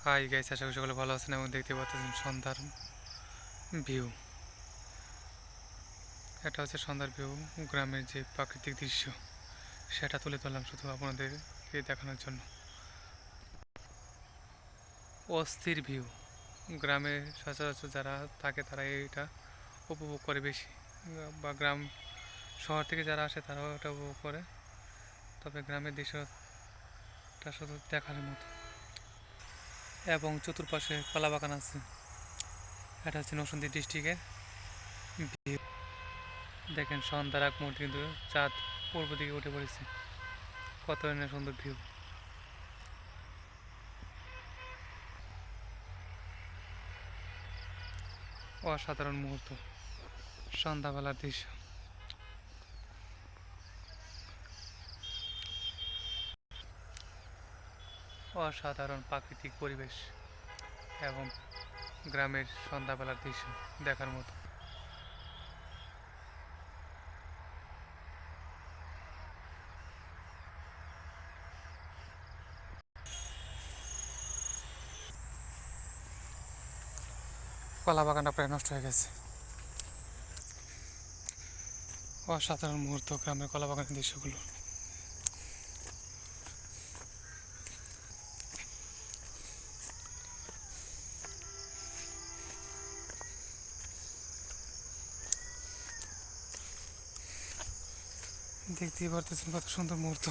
Hi guys, আশা করি সকলে ভালো আছেন এবং দেখতে পাচ্ছেন সন্ধ্যার ভিউ। এটা হচ্ছে সন্ধ্যার ভিউ, গ্রামের যে প্রাকৃতিক দৃশ্য সেটা তুলে ধরলাম শুধু আপনাদেরকে দেখানোর জন্য। অস্থির ভিউ। গ্রামে সচরাচর যারা থাকে তারা এটা উপভোগ করে বেশি, বা গ্রাম শহর থেকে যারা আসে তারাও এটা উপভোগ করে। তবে গ্রামের দৃশ্যটা শুধু দেখার মতো। এবং চতুর্পাশে কলা বাগান আছে। এটা হচ্ছে নরসিংদী ডিস্ট্রিক্টের ভিউ। দেখেন সন্ধ্যার আগ মুহূর্তে কিন্তু চাঁদ পূর্ব দিকে উঠে পড়েছে। কত না সুন্দর ভিউ। অসাধারণ মুহূর্ত, সন্ধ্যাবেলার দৃশ্য। অসাধারণ প্রাকৃতিক পরিবেশ এবং গ্রামের সন্ধ্যাবেলার দৃশ্য দেখার মতো। কলা বাগানটা প্রায় নষ্ট হয়ে গেছে। অসাধারণ মুহূর্ত গ্রামের কলা বাগানের দৃশ্যগুলো। দেখতেই পারতেছেন কত সুন্দর মুহূর্ত।